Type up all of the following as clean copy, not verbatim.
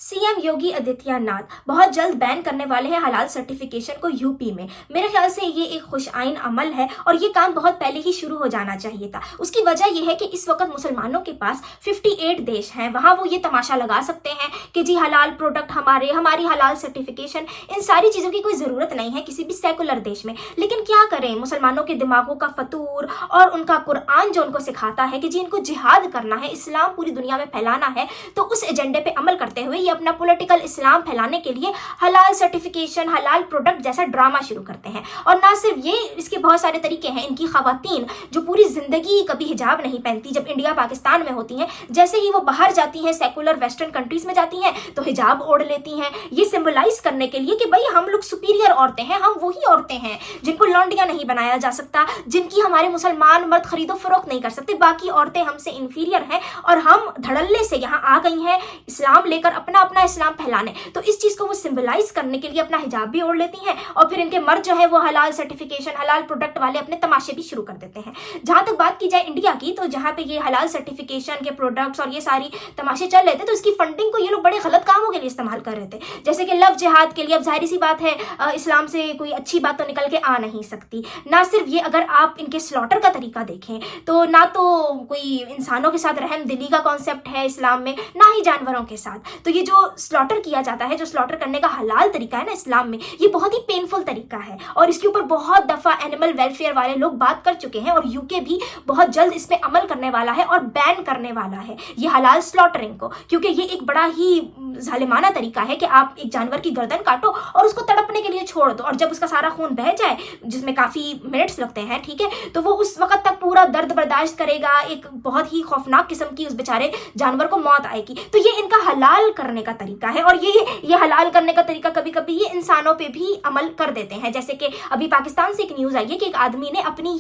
CM Yogi Adityanath बहुत जल्द ban करने वाले हैं हलाल सर्टिफिकेशन को यूपी में। मेरे ख्याल से ये एक खुश आइन अमल है और ये काम बहुत पहले ही शुरू हो जाना चाहिए था। उसकी वजह यह है कि इस वक्त मुसलमानों के पास 58 देश हैं, वहाँ वो ये तमाशा लगा सकते हैं कि जी हलाल प्रोडक्ट हमारी हलाल सर्टिफिकेशन, इन सारी चीज़ों की कोई ज़रूरत नहीं है किसी भी सेकुलर देश में। लेकिन क्या करें, मुसलमानों के दिमागों का फतूर और उनका कुरान जो उनको सिखाता है कि जी इनको जिहाद करना है, इस्लाम पूरी दुनिया में फैलाना है, तो उस एजेंडे पे अमल करते हुए अपना पॉलिटिकल इस्लाम फैलाने के लिए हलाल सर्टिफिकेशन, हलाल प्रोडक्ट जैसा ड्रामा शुरू करते हैं। और ना सिर्फ ये, इसके बहुत सारे तरीके हैं। इनकी खवातीन जो पूरी जिंदगी कभी हिजाब नहीं पहनती, जब इंडिया पाकिस्तान में होती हैं, जैसे ही वो बाहर जाती हैं, सेकुलर वेस्टर्न कंट्रीज में जाती हैं, तो हिजाब ओढ़ लेती हैं, ये सिंबलाइज करने के लिए कि भाई हम लोग सुपीरियर औरतें हैं, हम वही औरतें हैं जिनको लौंडियां नहीं बनाया जा सकता, जिनकी हमारे मुसलमान मर्द खरीदो फरोख्त नहीं कर सकते, बाकी औरतें हमसे इंफीरियर हैं और हम धड़ल्ले से यहाँ आ गई हैं इस्लाम लेकर अपना इस्लाम फैलाने। तो इस चीज को वो सिंबलाइज करने के लिए अपना हिजाब भी ओढ़ लेती हैं और फिर इनके मर्द जो है वो हलाल सर्टिफिकेशन, हलाल प्रोडक्ट वाले अपने तमाशे भी शुरू कर देते हैं। जहां तक बात की जाए इंडिया की, तो जहां पे ये हलाल सर्टिफिकेशन के प्रोडक्ट्स और ये सारी तमाशे चल रहे थे, तो इसकी फंडिंग को ये लोग बड़े गलत कामों के लिए इस्तेमाल कर रहे थे, जैसे कि लव जिहाद के लिए। अब जाहिर सी बात है, इस्लाम से कोई अच्छी बात तो निकल के आ नहीं सकती। ना सिर्फ ये, अगर आप इनके स्लॉटर का तरीका देखें तो ना तो कोई इंसानों के साथ रहम दिली का कॉन्सेप्ट है इस्लाम में, ना ही जानवरों के साथ। तो ये जो स्लॉटर किया जाता है, जो स्लॉटर करने का हलाल तरीका है ना इस्लाम में, ये बहुत ही पेनफुल तरीका है और इसके ऊपर बहुत दफा एनिमल वेलफेयर वाले लोग बात कर चुके हैं और यूके भी बहुत जल्द इस पे अमल करने वाला है और बैन करने वाला है ये हलाल स्लॉटरिंग को, क्योंकि ये एक बड़ा ही जालिमाना तरीका है कि आप एक जानवर की गर्दन काटो और उसको तड़पने के लिए छोड़ दो, और जब उसका सारा खून बह जाए, जिसमें काफी मिनट्स लगते हैं, ठीक है, तो वो उस वक्त तक पूरा दर्द बर्दाश्त करेगा, एक बहुत ही खौफनाक किस्म की उस बेचारे जानवर को मौत आएगी। तो ये इनका हलाल करने का तरीका है और ये हलाल करने का तरीका कभी कभी ये इंसानों पे भी अमल कर देते हैं। जैसे कि अभी पाकिस्तान से एक न्यूज आई है कि एक आदमी ने अपनी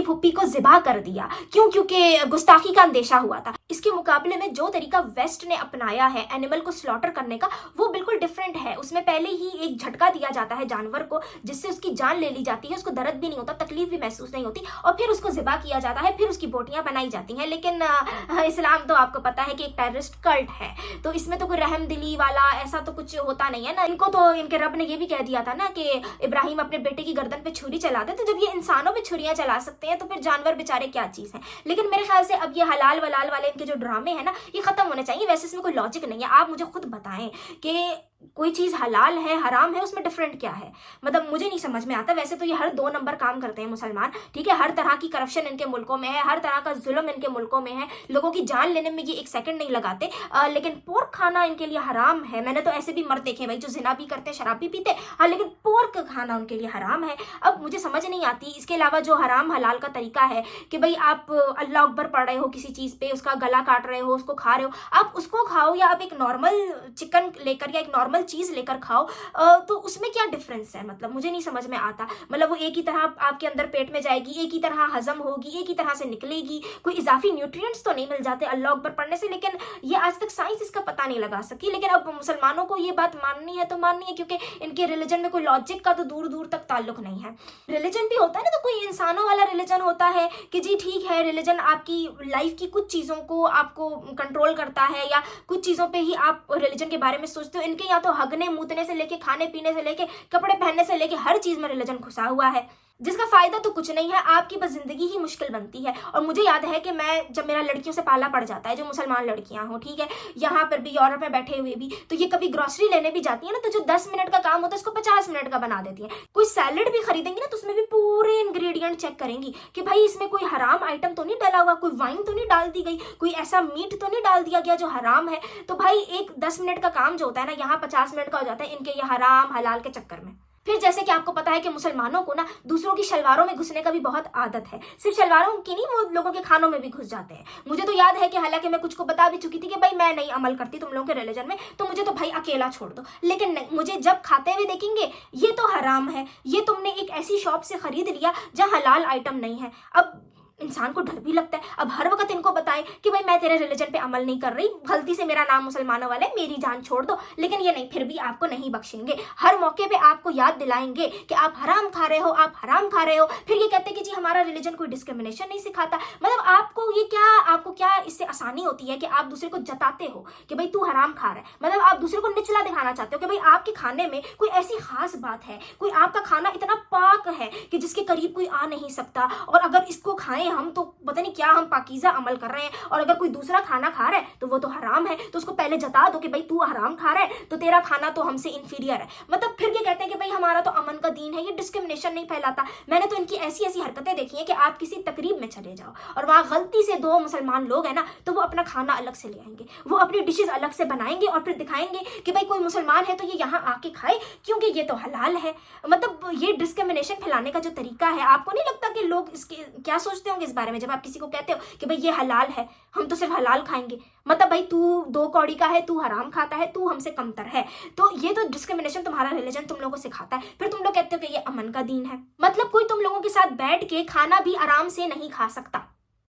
फुप्पी को ज़िबा कर दिया। क्योंकि गुस्ताखी का अंदेशा हुआ था। इसके मुकाबले में जो तरीका वेस्ट ने अपनाया है एनिमल को स्लॉटर करने का, वो बिल्कुल डिफरेंट है। उसमें पहले ही एक झटका दिया जाता है जानवर को, जिससे उसकी जान ले ली जाती है, उसको दर्द भी नहीं होता, तकलीफ भी महसूस नहीं होती, और फिर उसको ज़िबा किया जाता है, फिर उसकी बोटियां बनाई जाती हैं। लेकिन इस्लाम तो आपको पता है कि एक टेररिस्ट कल्ट है, तो इसमें तो कोई रहम दिली वाला ऐसा तो कुछ होता नहीं है ना। इनको तो इनके रब ने ये भी कह दिया था ना कि इब्राहिम अपने बेटे की गर्दन पे छुरी चला दे, तो जब ये इंसानों पे छुरियां चला सकते हैं तो फिर जानवर बेचारे क्या चीज हैं। लेकिन मेरे ख्याल से अब ये हलाल वलाल वाले इनके जो ड्रामे हैं ना, ये खत्म होने चाहिए। वैसे इसमें कोई लॉजिक नहीं है। आप मुझे खुद बताएं कि कोई चीज़ हलाल है हराम है, उसमें डिफरेंट क्या है? मतलब मुझे नहीं समझ में आता। वैसे तो ये हर 2 नंबर काम करते हैं मुसलमान, ठीक है, हर तरह की करप्शन इनके मुल्कों में है, हर तरह का जुल्म इनके मुल्कों में है, लोगों की जान लेने में ये एक सेकंड नहीं लगाते। लेकिन पोर्क खाना इनके लिए हराम है। मैंने तो ऐसे भी मर्द देखे भाई जो जिना भी करते, शराब भी पीते, हाँ, लेकिन पोर्क खाना उनके लिए हराम है। अब मुझे समझ नहीं आती। इसके अलावा जो हराम हलाल का तरीका है कि भाई आप अल्लाह अकबर पढ़ रहे हो किसी चीज़ पे, उसका गला काट रहे हो, उसको खा रहे हो, आप उसको खाओ या आप एक नॉर्मल चिकन लेकर या एक नॉर्मल चीज़ लेकर खाओ, तो उसमें क्या डिफरेंस है? मतलब मुझे नहीं समझ में आता। मतलब वो एक ही तरह आपके अंदर पेट में जाएगी, एक ही तरह हजम होगी, एक ही तरह से निकलेगी, कोई इजाफी न्यूट्रिएंट्स तो नहीं मिल जाते अल्लाह अकबर पढ़ने से। लेकिन ये आज तक साइंस इसका पता नहीं लगा सकी। लेकिन अब मुसलमानों को ये बात माननी है तो माननी है, क्योंकि इनके रिलीजन में कोई लॉजिक का तो दूर दूर तक ताल्लुक नहीं है। रिलीजन भी होता है ना, तो कोई इंसानों वाला रिलीजन होता है कि जी ठीक है, रिलीजन आपकी लाइफ की कुछ चीज़ों को आपको कंट्रोल करता है या कुछ चीज़ों पे ही आप रिलीजन के बारे में सोचते हो। इनके यहाँ तो हगने मूतने से लेके, खाने पीने से लेके, कपड़े पहनने से लेके हर चीज में रिलीजन घुसा हुआ है, जिसका फायदा तो कुछ नहीं है, आपकी बस जिंदगी ही मुश्किल बनती है। और मुझे याद है कि मैं जब मेरा लड़कियों से पाला पड़ जाता है, जो मुसलमान लड़कियां हो, ठीक है, यहाँ पर भी यूरोप में बैठे हुए भी, तो ये कभी ग्रोसरी लेने भी जाती है ना, तो जो 10 मिनट का काम होता है उसको 50 मिनट का बना देती है। कोई सैलेड भी खरीदेंगी ना, तो उसमें भी पूरे इंग्रेडिएंट चेक करेंगी कि भाई इसमें कोई हराम आइटम तो नहीं डाला हुआ, कोई वाइन तो नहीं डाल दी गई, कोई ऐसा मीट तो नहीं डाल दिया गया जो हराम है। तो भाई एक 10 मिनट का काम जो होता है ना, यहाँ 50 मिनट का हो जाता है इनके ये हराम हलाल के चक्कर में। फिर जैसे कि आपको पता है कि मुसलमानों को ना दूसरों की शलवारों में घुसने का भी बहुत आदत है। सिर्फ शलवारों की नहीं, वो लोगों के खानों में भी घुस जाते हैं। मुझे तो याद है कि हालांकि मैं कुछ को बता भी चुकी थी कि भाई मैं नहीं अमल करती तुम लोगों के रिलीजन में, तो मुझे तो भाई अकेला छोड़ दो। लेकिन नहीं, मुझे जब खाते हुए देखेंगे ये तो हराम है, ये तुमने एक ऐसी शॉप से खरीद लिया जहाँ हलाल आइटम नहीं है। अब इंसान को डर भी लगता है। अब हर वक्त इनको बताएं कि भाई मैं तेरे रिलीजन पे अमल नहीं कर रही, गलती से मेरा नाम मुसलमानों वाला है, मेरी जान छोड़ दो, लेकिन ये नहीं, फिर भी आपको नहीं बख्शेंगे। हर मौके पे आपको याद दिलाएंगे कि आप हराम खा रहे हो, आप हराम खा रहे हो। फिर ये कहते हैं कि जी हमारा रिलीजन कोई डिस्क्रिमिनेशन नहीं सिखाता। मतलब आपको क्या इससे आसानी होती है कि आप दूसरे को जताते हो कि भाई तू हराम खा रहा है। मतलब आप दूसरे को निचला दिखाना चाहते हो कि भाई आपके खाने में कोई ऐसी खास बात है, कोई आपका खाना इतना पाक है कि जिसके करीब कोई आ नहीं सकता, और अगर इसको खाएं हम तो पता नहीं क्या हम पाकीज़ा अमल कर रहे हैं, और अगर कोई दूसरा खाना खा रहा है तो वो तो हराम है, तो उसको पहले जता दो कि भाई तू हराम खा रहा है तो तेरा खाना तो हमसे इंफीरियर है। मतलब फिर ये कहते हैं कि भाई हमारा तो अमन का दीन है, ये डिस्क्रिमिनेशन नहीं फैलाता। मैंने तो इनकी ऐसी ऐसी हरकतें देखी हैं कि आप किसी तकरीब में चले जाओ और वहाँ गलती से 2 मुसलमान लोग हैं ना, तो वो अपना खाना अलग से ले आएंगे, वो अपनी डिशेज अलग से बनाएंगे और फिर दिखाएंगे कि भाई कोई मुसलमान है तो ये यहाँ आके खाए क्योंकि ये तो हलाल है। मतलब ये डिस्क्रिमिनेशन फैलाने का जो तरीका है, आपको नहीं लगता कि लोग इसके क्या सोचते होंगे इस बारे में जब आप किसी को कहते हो कि भाई ये हलाल है, हम तो सिर्फ हलाल खाएंगे, मतलब भाई तू 2 कौड़ी का है, तू हराम खाता है, तू हमसे कमतर है। तो ये तो डिस्क्रिमिनेशन तुम्हारा रिलीजन तुम लोगों को सिखाता है। फिर तुम लोग कहते हो कि ये अमन का दीन है। मतलब कोई तुम लोगों के साथ बैठ के खाना भी आराम से नहीं खा सकता।